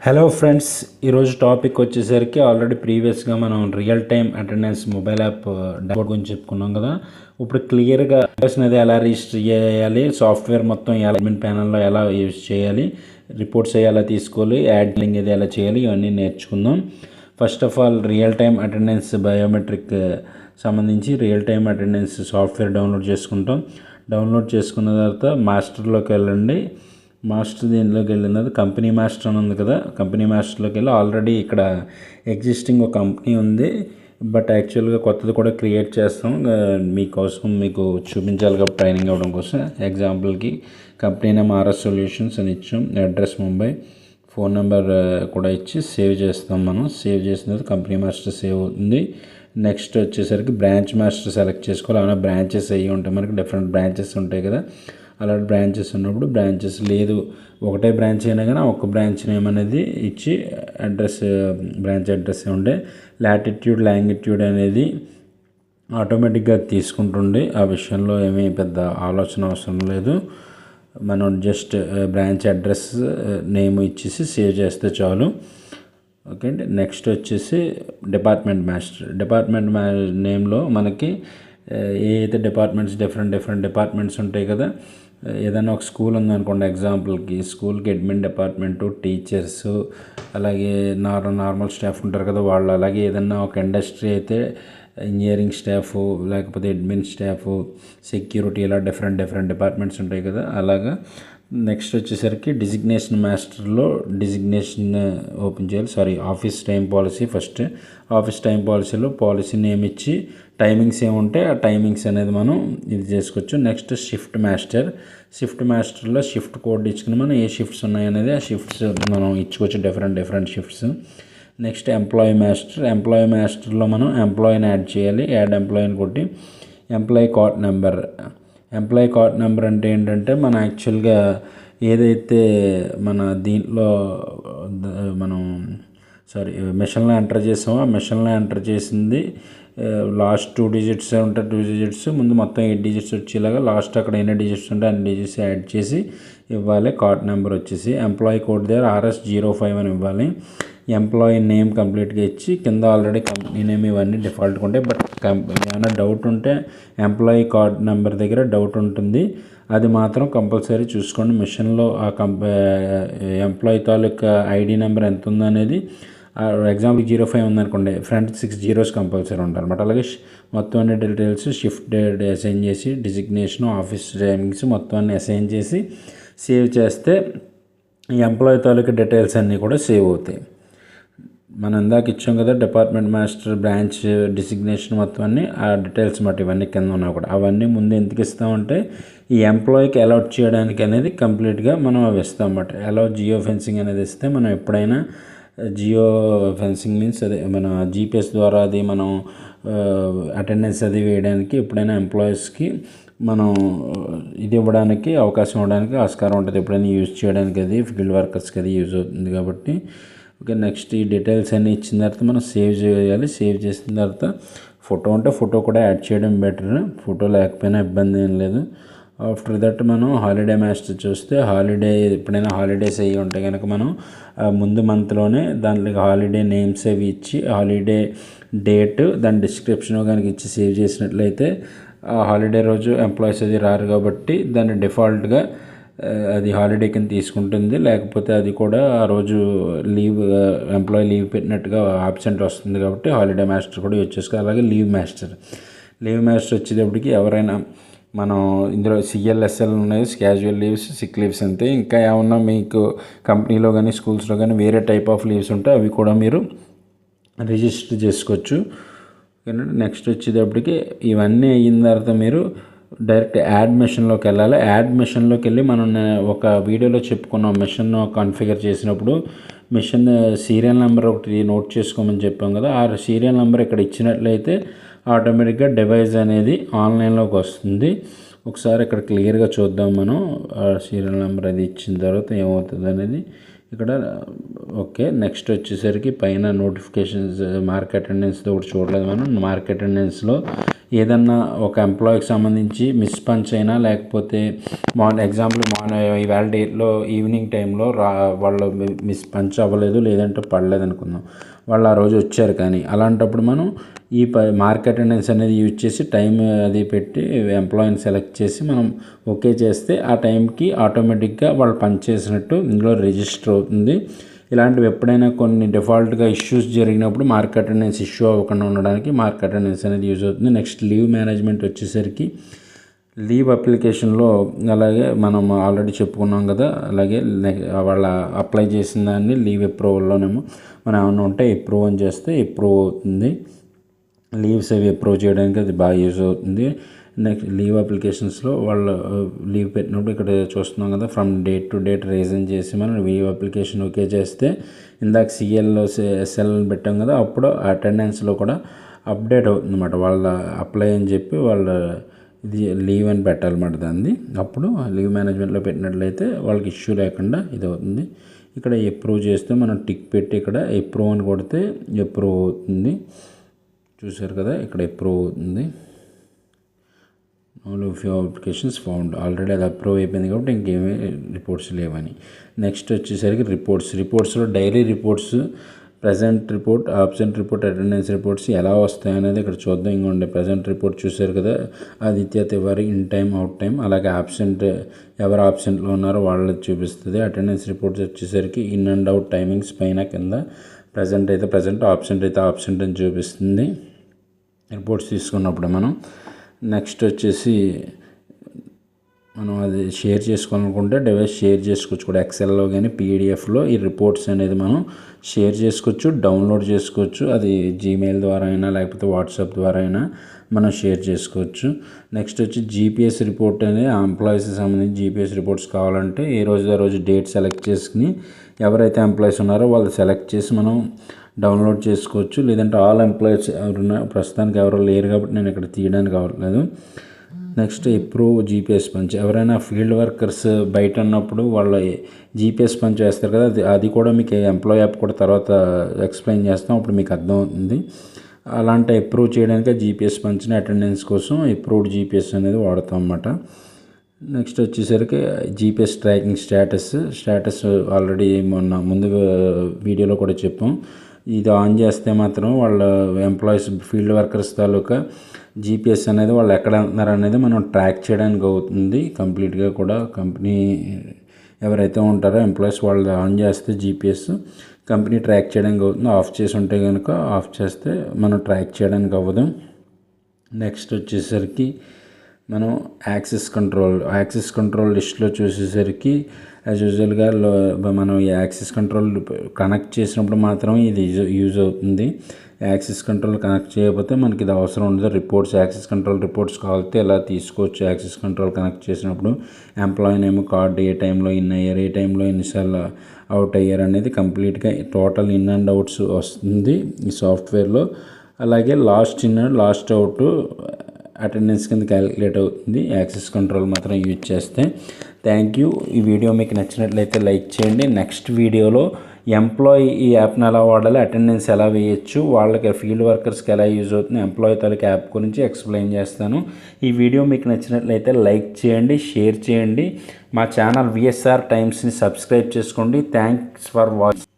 Hello friends, ఈరోజు topic వచ్చేసరికి already ప్రీవియస్గా మనం real time attendance mobile app download గురించి చెప్పుకున్నాం కదా. ఇప్పుడు క్లియర్గా అనేది ఎలా రిజిస్టర్ చేయాలి, సాఫ్ట్వేర్ మొత్తం అడ్మిన్ ప్యానల్లో ఎలా యూజ్ చేయాలి, రిపోర్ట్స్ ఎలా తీసుకోవాలి, యాడ్ లింక్ అది ఎలా చేయాలి, ఇవన్నీ నేర్చుకుందాం. First of all real time attendance biometric సంబంధించి real time attendance software download చేసుకుంటాం. డౌన్లోడ్ చేసుకున్న తర్వాత మాస్టర్లోకి వెళ్ళండి. మాస్టర్ దీనిలోకి వెళ్ళిన తర్వాత కంపెనీ మాస్టర్ అని ఉంది కదా, కంపెనీ మాస్టర్లోకి వెళ్ళి ఆల్రెడీ ఇక్కడ ఎగ్జిస్టింగ్ ఒక కంపెనీ ఉంది, బట్ యాక్చువల్గా కొత్తది కూడా క్రియేట్ చేస్తాం మీకోసం, మీకు చూపించాలి కాబట్టి ట్రైనింగ్ అవ్వడం కోసం. ఎగ్జాంపుల్కి కంపెనీ నేమ్ ఆర్ఎస్ సొల్యూషన్స్ అని ఇచ్చాం, అడ్రస్ ముంబై, ఫోన్ నెంబర్ కూడా ఇచ్చి సేవ్ చేస్తాం. మనం సేవ్ చేసిన తర్వాత కంపెనీ మాస్టర్ సేవ్ అవుతుంది. నెక్స్ట్ వచ్చేసరికి బ్రాంచ్ మాస్టర్ సెలెక్ట్ చేసుకోవాలి. ఏమైనా బ్రాంచెస్ అయ్యి ఉంటాయి, మనకి డిఫరెంట్ బ్రాంచెస్ ఉంటాయి కదా. అలాంటి బ్రాంచెస్ ఉన్నప్పుడు బ్రాంచెస్ లేదు, ఒకటే బ్రాంచ్ అయినా కానీ ఒక బ్రాంచ్ నేమ్ అనేది ఇచ్చి అడ్రస్, బ్రాంచ్ అడ్రస్ ఉండే లాటిట్యూడ్ లాంగిట్యూడ్ అనేది ఆటోమేటిక్గా తీసుకుంటుండే. ఆ విషయంలో ఏమీ పెద్ద ఆలోచన అవసరం లేదు. మనం జస్ట్ బ్రాంచ్ అడ్రస్ నేమ్ ఇచ్చేసి సేవ్ చేస్తే చాలు. ఓకే అండి. నెక్స్ట్ వచ్చేసి డిపార్ట్మెంట్ మాస్టర్. డిపార్ట్మెంట్ నేమ్లో మనకి ఏ అయితే డిఫరెంట్ డిపార్ట్మెంట్స్ ఉంటాయి కదా. ఏదైనా ఒక స్కూల్ ఉందనుకోండి, ఎగ్జాంపుల్కి స్కూల్కి అడ్మిన్ డిపార్ట్మెంటు, టీచర్స్, అలాగే నార్మల్ స్టాఫ్ ఉంటారు కదా వాళ్ళు. అలాగే ఏదైనా ఒక ఇండస్ట్రీ అయితే ఇంజనీరింగ్ స్టాఫ్, లేకపోతే అడ్మిన్ స్టాఫ్, సెక్యూరిటీ, ఇలా డిఫరెంట్ డిపార్ట్మెంట్స్ ఉంటాయి కదా, అలాగా. నెక్స్ట్ వచ్చేసరికి డిజిగ్నేషన్ మాస్టర్లో డిజిగ్నేషన్ ఓపెన్ చేయాలి. Office time policy. First office time పాలసీలో పాలసీ నేమ్ ఇచ్చి టైమింగ్స్ ఏముంటే ఆ టైమింగ్స్ అనేది మనం ఇది చేసుకోవచ్చు. నెక్స్ట్ షిఫ్ట్ మాస్టర్లో షిఫ్ట్ కోడ్ ఇచ్చుకుని మనం ఏ షిఫ్ట్స్ ఉన్నాయనేది ఆ షిఫ్ట్స్ మనం ఇచ్చుకోవచ్చు, డిఫరెంట్ షిఫ్ట్స్. నెక్స్ట్ ఎంప్లాయీ మాస్టర్లో మనం ఎంప్లాయీని యాడ్ చేయాలి. యాడ్ ఎంప్లాయీని కొట్టి ఎంప్లాయీ కార్డ్ నెంబర్ అంటే ఏంటంటే మన యాక్చువల్గా ఏదైతే మన దీంట్లో మనం మిషన్లో ఎంటర్ చేసామో ఆ మిషన్లో ఎంటర్ చేసింది లాస్ట్ 2 digits ఉంటాయి. 2 digits ముందు మొత్తం 8 digits వచ్చేలాగా లాస్ట్ అక్కడ ఎన్ని డిజిట్స్ ఉంటే అన్ని డిజిట్స్ యాడ్ చేసి ఇవ్వాలి. కార్డ్ నెంబర్ వచ్చేసి ఎంప్లాయీ కోడ్ దగ్గర RS05 అని ఇవ్వాలి. ఎంప్లాయీ నేమ్ కంప్లీట్గా ఇచ్చి కింద ఆల్రెడీ కంపెనీ నేమ్ ఇవన్నీ డిఫాల్ట్గా ఉంటాయి, బట్ ఏమైనా డౌట్ ఉంటే ఎంప్లాయీ కార్డ్ నెంబర్ దగ్గర డౌట్ ఉంటుంది, అది మాత్రం కంపల్సరీ చూసుకోండి. మిషన్లో ఆ ఎంప్లాయీ తాలూకా ఐడి నెంబర్ ఎంత ఉందో అనేది, ఎగ్జాంపుల్ 05 ఉందనుకోండి, ఫ్రంట్ 6 zeros కంపల్సరీ ఉంటారు అనమాట. అలాగే మొత్తం అన్ని డీటెయిల్స్ షిఫ్ట్ డేట్ అసైన్ చేసి, డిజిగ్నేషన్, ఆఫీస్ టైమింగ్స్ మొత్తం అన్ని అసైన్ చేసి సేవ్ చేస్తే ఈ ఎంప్లాయీ తాలూకా డీటెయిల్స్ అన్నీ కూడా సేవ్ అవుతాయి. మనం ఇందాక ఇచ్చాం కదా డిపార్ట్మెంట్ మాస్టర్, బ్రాంచ్, డిజిగ్నేషన్ మొత్తం అన్నీ ఆ డీటెయిల్స్ మాట ఇవన్నీ కింద ఉన్నా కూడా అవన్నీ ముందు ఎందుకు ఇస్తామంటే ఈ ఎంప్లాయీకి అలాట్ చేయడానికి అనేది కంప్లీట్గా మనం అవి ఇస్తాం అన్నమాట. జియో ఫెన్సింగ్ అనేది ఇస్తే మనం ఎప్పుడైనా జియో ఫెన్సింగ్ మీన్స్ అదే మన జీపీఎస్ ద్వారా అది మనం అటెండెన్స్ అది వేయడానికి ఎప్పుడైనా ఎంప్లాయీస్కి మనం ఇది ఇవ్వడానికి అవకాశం ఇవ్వడానికి ఆస్కారం ఉంటుంది, ఎప్పుడైనా యూజ్ చేయడానికి. అది ఫీల్డ్ వర్కర్స్కి అది యూజ్ అవుతుంది కాబట్టి. ఓకే, నెక్స్ట్ ఈ డీటెయిల్స్ అన్నీ ఇచ్చిన తర్వాత మనం సేవ్ చేయాలి. సేవ్ చేసిన తర్వాత ఫోటో ఉంటే ఫోటో కూడా యాడ్ చేయడం బెటర్, ఫోటో లేకపోయినా ఇబ్బంది ఏం లేదు. ఆఫ్టర్ దట్ మనం హాలిడే మాస్టర్ చూస్తే ఎప్పుడైనా హాలిడేస్ అయ్యి ఉంటే కనుక మనం ముందు మంత్లోనే దాంట్లో హాలిడే నేమ్స్ అవి ఇచ్చి హాలిడే డేట్ దాని డిస్క్రిప్షన్ కనుక ఇచ్చి సేవ్ చేసినట్లయితే ఆ హాలిడే రోజు ఎంప్లాయీస్ అది రారు కాబట్టి దాన్ని డిఫాల్ట్గా అది హాలిడే కింద తీసుకుంటుంది. లేకపోతే అది కూడా ఆ రోజు ఎంప్లాయీ లీవ్ పెట్టినట్టుగా ఆబ్సెంట్ వస్తుంది కాబట్టి హాలిడే మాస్టర్ కూడా యూజ్ చేసుకోవాలి. అలాగే లీవ్ మాస్టర్ వచ్చేటప్పటికి ఎవరైనా మనం ఇందులో CLSL ఉన్నాయి, క్యాజువల్ లీవ్స్, సిక్ లీవ్స్ అంతే. ఇంకా ఏమన్నా మీకు కంపెనీలో కానీ స్కూల్స్లో కానీ వేరే టైప్ ఆఫ్ లీవ్స్ ఉంటే అవి కూడా మీరు రిజిస్టర్ చేసుకోవచ్చు. నెక్స్ట్ వచ్చేటప్పటికి ఇవన్నీ అయిన తర్వాత మీరు డైరెక్ట్ యాడ్ మిషన్లోకి వెళ్ళాలి. యాడ్ మిషన్లోకి వెళ్ళి మనం ఒక వీడియోలో చెప్పుకున్నాం, మిషన్ కాన్ఫిగర్ చేసినప్పుడు మిషన్ సీరియల్ నెంబర్ ఒకటి నోట్ చేసుకోమని చెప్పాం కదా. ఆ సీరియల్ నెంబర్ ఇక్కడ ఇచ్చినట్లయితే ఆటోమేటిక్గా డివైస్ అనేది ఆన్లైన్లోకి వస్తుంది. ఒకసారి ఇక్కడ క్లియర్గా చూద్దాం మనం. ఆ సీరియల్ నెంబర్ అది ఇచ్చిన తర్వాత ఏమవుతుంది అనేది. ఇక్కడ ఓకే. నెక్స్ట్ వచ్చేసరికి పైన నోటిఫికేషన్స్ మార్క్ అటెండెన్స్‌ది ఒకటి చూడలేదు మనం. మార్క్ అటెండెన్స్‌లో ఏదన్నా ఒక ఎంప్లాయీకి సంబంధించి మిస్ పంచ్ అయినా లేకపోతే ఎగ్జాంపుల్ ఇవాళ డేట్లో ఈవినింగ్ టైంలో వాళ్ళు మిస్ పంచ్ అవ్వలేదు లేదంటే పడలేదు అనుకుందాం. వాళ్ళు ఆ రోజు వచ్చారు కానీ అలాంటప్పుడు మనం ఈ మార్క్ అటెండెన్స్ అనేది యూజ్ చేసి టైం అది పెట్టి ఎంప్లాయీని సెలెక్ట్ చేసి మనం ఓకే చేస్తే ఆ టైంకి ఆటోమేటిక్గా వాళ్ళు పంచ్ చేసినట్టు ఇందులో రిజిస్టర్ అవుతుంది. ఇలాంటివి ఎప్పుడైనా కొన్ని డిఫాల్ట్గా ఇష్యూస్ జరిగినప్పుడు మార్క్ అటెండెన్స్ ఇష్యూ అవ్వకుండా ఉండడానికి మార్క్ అటెండెన్స్ అనేది యూజ్ అవుతుంది. నెక్స్ట్ లీవ్ మేనేజ్మెంట్ వచ్చేసరికి లీవ్ అప్లికేషన్లో అలాగే మనం ఆల్రెడీ చెప్పుకున్నాం కదా, అలాగే వాళ్ళ అప్లై చేసిన దాన్ని లీవ్ అప్రూవల్లోనేమో మనం ఏమైనా ఉంటే అప్రూవ్ అని చేస్తే అప్రూవ్ అవుతుంది. లీవ్స్ అవి అప్రూవ్ చేయడానికి అది బాగా యూజ్ అవుతుంది. నెక్స్ట్ లీవ్ అప్లికేషన్స్లో వాళ్ళు లీవ్ పెట్టినప్పుడు ఇక్కడ చూస్తున్నాం కదా, from date to date reason చేసి మనం లీవ్ అప్లికేషన్ ఓకే చేస్తే ఇందాక సిఎల్లో ఎస్ఎల్ పెట్టాం కదా, అప్పుడు అటెండెన్స్లో కూడా అప్డేట్ అవుతుంది అన్నమాట. వాళ్ళ అప్లై అని చెప్పి వాళ్ళ ఇది లీవ్ అని పెట్టాలన్నమాట దాన్ని. అప్పుడు లీవ్ మేనేజ్మెంట్లో పెట్టినట్లయితే వాళ్ళకి ఇష్యూ లేకుండా ఇది అవుతుంది. ఇక్కడ అప్రూవ్ చేస్తే మనం టిక్ పెట్టి ఇక్కడ అప్రూవ్ అని కొడితే అప్రూవ్ అవుతుంది. చూసారు కదా, ఇక్కడ అప్రూవ్ అవుతుంది. All of your applications found, already అది అప్రూవ్ అయిపోయింది కాబట్టి ఇంకేమీ రిపోర్ట్స్ లేవని. నెక్స్ట్ వచ్చేసరికి రిపోర్ట్స్లో daily reports, present report, absent report, attendance reports ఎలా వస్తాయనేది ఇక్కడ చూద్దాం. ఇంకొండే ప్రజెంట్ రిపోర్ట్ చూసారు కదా, Aditya Tiwari in time out time, అలాగే ఆబ్సెంట్ ఎవరు ఆబ్సెంట్లో ఉన్నారో వాళ్ళది చూపిస్తుంది. అటెండెన్స్ రిపోర్ట్స్ వచ్చేసరికి ఇన్ అండ్ అవుట్ టైమింగ్స్ పైన కింద ప్రజెంట్ అయితే ప్రజెంట్, ఆబ్సెంట్ అయితే ఆబ్సెంట్ అని చూపిస్తుంది రిపోర్ట్స్ తీసుకున్నప్పుడు మనం. నెక్స్ట్ వచ్చేసి మనం అది షేర్ చేసుకోవాలనుకుంటే డివైస్ షేర్ చేసుకోవచ్చు కూడా, ఎక్సెల్లో కానీ పీడిఎఫ్లో ఈ రిపోర్ట్స్ అనేది మనం షేర్ చేసుకోవచ్చు, డౌన్లోడ్ చేసుకోవచ్చు. అది జీమెయిల్ ద్వారా అయినా లేకపోతే వాట్సాప్ ద్వారా అయినా మనం షేర్ చేసుకోవచ్చు. నెక్స్ట్ వచ్చి జీపీఎస్ రిపోర్ట్ అనేది ఎంప్లాయీస్కి సంబంధించి జీపీఎస్ రిపోర్ట్స్ కావాలంటే ఏ రోజు ఆ రోజు డేట్ సెలెక్ట్ చేసుకుని ఎవరైతే ఎంప్లాయీస్ ఉన్నారో వాళ్ళు సెలెక్ట్ చేసి మనం డౌన్లోడ్ చేసుకోవచ్చు. లేదంటే ఆల్ ఎంప్లాయీస్ ఎవరున్నా, ప్రస్తుతానికి ఎవరు లేరు కాబట్టి నేను ఇక్కడ తీయడానికి అవ్వట్లేదు. నెక్స్ట్ అప్రూవ్ జీపీఎస్ పంచ్, ఎవరైనా ఫీల్డ్ వర్కర్స్ బయట ఉన్నప్పుడు వాళ్ళ జీపీఎస్ పంచ్ వేస్తారు కదా, అది కూడా మీకు ఎంప్లాయీ యాప్ కూడా తర్వాత ఎక్స్ప్లెయిన్ చేస్తాం, అప్పుడు మీకు అర్థమవుతుంది. అలాంటి అప్రూవ్ చేయడానికి జీపీఎస్ పంచ్ని అటెండెన్స్ కోసం అప్రూవ్డ్ జీపీఎస్ అనేది వాడతాం అన్నమాట. నెక్స్ట్ వచ్చేసరికి జీపీఎస్ ట్రాకింగ్ స్టేటస్ ఆల్రెడీ ముందు వీడియోలో కూడా చెప్పాం. ఇది ఆన్ చేస్తే మాత్రం వాళ్ళ ఎంప్లాయీస్ ఫీల్డ్ వర్కర్స్ తాలూకా జీపీఎస్ అనేది వాళ్ళు ఎక్కడ వెళ్తున్నారు అనేది మనం ట్రాక్ చేయడానికి అవుతుంది. కంప్లీట్గా కూడా కంపెనీ ఎవరైతే ఉంటారో ఎంప్లాయీస్ వాళ్ళు ఆన్ చేస్తే జీపీఎస్ కంపెనీ ట్రాక్ చేయడానికి అవుతుంది. ఆఫ్ చేసి ఉంటే కనుక ఆఫ్ చేస్తే మనం ట్రాక్ చేయడానికి అవ్వదు. నెక్స్ట్ వచ్చేసరికి మనం యాక్సెస్ కంట్రోల్ లిస్ట్లో చూసేసరికి యాజ్ యూజువల్గా మనం యాక్సెస్ కంట్రోల్ కనెక్ట్ చేసినప్పుడు మాత్రం ఇది యూజ్ అవుతుంది. యాక్సెస్ కంట్రోల్ కనెక్ట్ చేయకపోతే మనకి ఇది అవసరం ఉండదు. యాక్సెస్ కంట్రోల్ రిపోర్ట్స్ కావాలితే ఇలా తీసుకోవచ్చు. యాక్సెస్ కంట్రోల్ కనెక్ట్ చేసినప్పుడు ఎంప్లాయీ నేమ్, కార్డ్, ఏ టైంలో ఇన్ అయ్యారు, ఏ టైంలో ఎన్నిసార్లు అవుట్ అయ్యారు అనేది కంప్లీట్గా టోటల్ ఇన్ అండ్ అవుట్స్ వస్తుంది ఈ సాఫ్ట్వేర్లో. అలాగే last in last out attendance కింద క్యాలిక్యులేట్ అవుతుంది యాక్సెస్ కంట్రోల్ మాత్రం యూజ్ చేస్తే. Thank you. ఈ వీడియో మీకు నచ్చినట్లయితే లైక్ చేయండి. నెక్స్ట్ వీడియోలో ఎంప్లాయీ ఈ యాప్ని ఎలా వాడాలి, అటెండెన్స్ ఎలా వేయచ్చు, వాళ్ళకి ఫీల్డ్ వర్కర్స్కి ఎలా యూజ్ అవుతుంది, ఎంప్లాయీ తాలూకా యాప్ గురించి ఎక్స్ప్లెయిన్ చేస్తాను. ఈ వీడియో మీకు నచ్చినట్లయితే లైక్ చేయండి, షేర్ చేయండి. మా ఛానల్ విఎస్ఆర్ టైమ్స్ని సబ్స్క్రైబ్ చేసుకోండి. Thanks for watching.